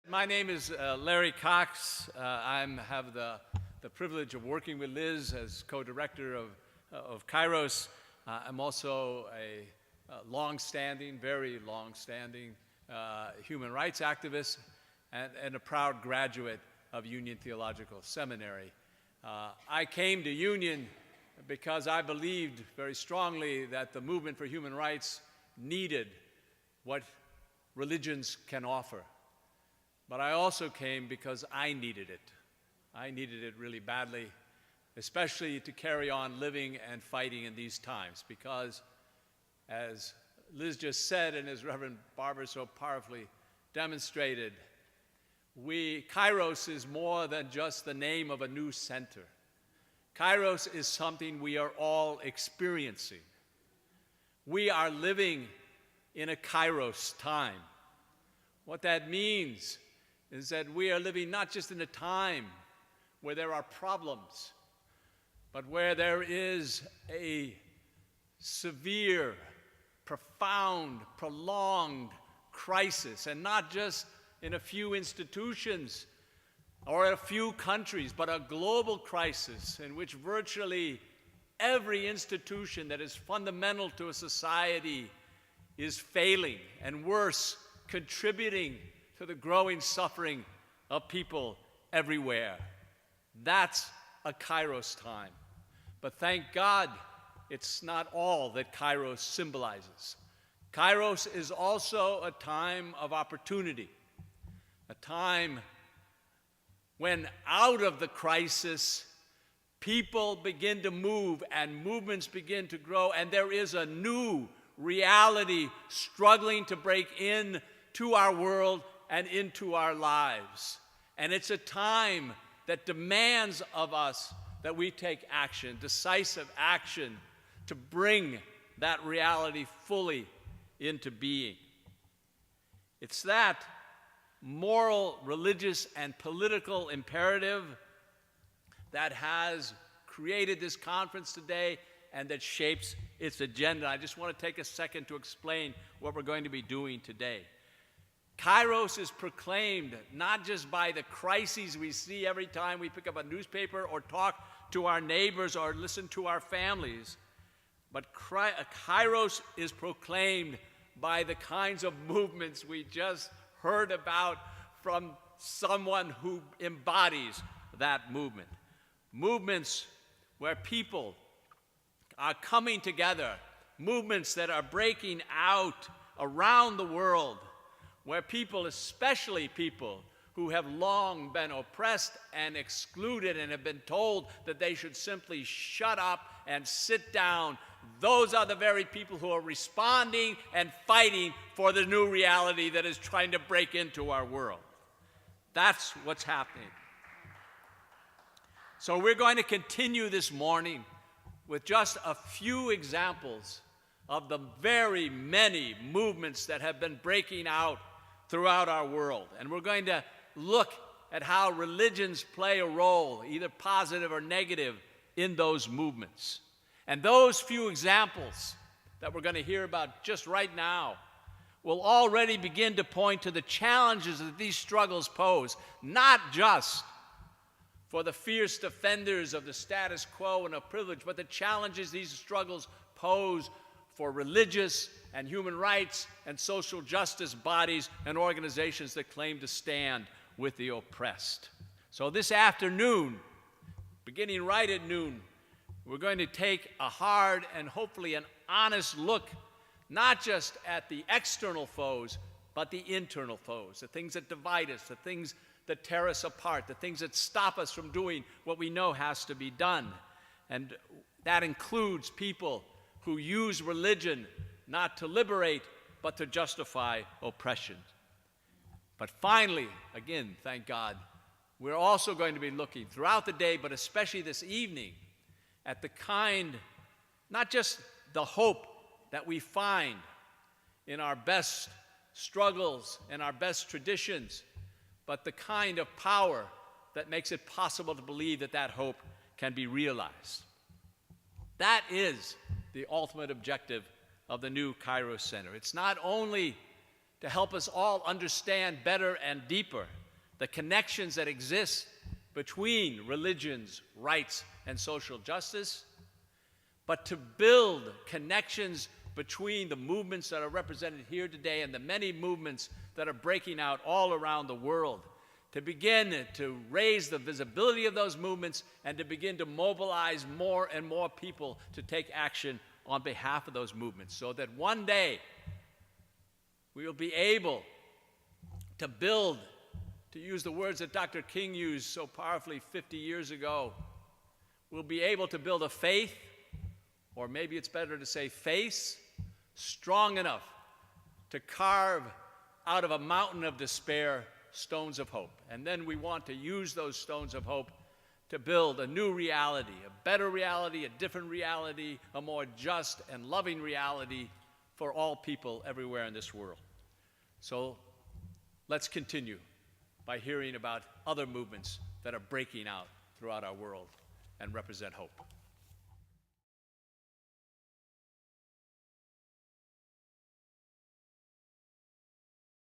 My name is Larry Cox. I have the privilege of working with Liz as co-director of Kairos. I'm also a long-standing, very long-standing human rights activist and a proud graduate of Union Theological Seminary. I came to Union because I believed very strongly that the movement for human rights needed what religions can offer. But I also came because I needed it. I needed it really badly, especially to carry on living and fighting in these times, because as Liz just said and as Reverend Barber so powerfully demonstrated, Kairos is more than just the name of a new center. Kairos is something we are all experiencing. We are living in a Kairos time. What that means is that we are living not just in a time where there are problems, but where there is a severe, profound, prolonged crisis, and not just in a few institutions or a few countries, but a global crisis in which virtually every institution that is fundamental to a society is failing, and worse, contributing to the growing suffering of people everywhere. That's a Kairos time. But thank God, it's not all that Kairos symbolizes. Kairos is also a time of opportunity, a time when out of the crisis, people begin to move and movements begin to grow, and there is a new reality struggling to break in to our world and into our lives. And it's a time that demands of us that we take action, decisive action, to bring that reality fully into being. It's that moral, religious, and political imperative that has created this conference today and that shapes its agenda. I just want to take a second to explain what we're going to be doing today. Kairos is proclaimed not just by the crises we see every time we pick up a newspaper or talk to our neighbors or listen to our families, but Kairos is proclaimed by the kinds of movements we just heard about from someone who embodies that movement. Movements where people are coming together, movements that are breaking out around the world, where people, especially people who have long been oppressed and excluded and have been told that they should simply shut up and sit down, those are the very people who are responding and fighting for the new reality that is trying to break into our world. That's what's happening. So we're going to continue this morning with just a few examples of the very many movements that have been breaking out throughout our world. And we're going to look at how religions play a role, either positive or negative, in those movements. And those few examples that we're going to hear about just right now will already begin to point to the challenges that these struggles pose, not just for the fierce defenders of the status quo and of privilege, but the challenges these struggles pose for religious and human rights and social justice bodies and organizations that claim to stand with the oppressed. So this afternoon, beginning right at noon, we're going to take a hard and hopefully an honest look, not just at the external foes, but the internal foes, the things that divide us, the things that tear us apart, the things that stop us from doing what we know has to be done. And that includes people who use religion not to liberate, but to justify oppression. But finally, again, thank God, we're also going to be looking throughout the day, but especially this evening, at the kind, not just the hope that we find in our best struggles and our best traditions, but the kind of power that makes it possible to believe that that hope can be realized. That is the ultimate objective of the new Kairos Center. It's not only to help us all understand better and deeper the connections that exist between religions, rights, and social justice, but to build connections between the movements that are represented here today and the many movements that are breaking out all around the world, to begin to raise the visibility of those movements and to begin to mobilize more and more people to take action on behalf of those movements, so that one day we will be able to build, to use the words that Dr. King used so powerfully 50 years ago, we'll be able to build a faith, or maybe it's better to say face, strong enough to carve out of a mountain of despair stones of hope. And then we want to use those stones of hope to build a new reality, a better reality, a different reality, a more just and loving reality for all people everywhere in this world. So let's continue by hearing about other movements that are breaking out throughout our world and represent hope.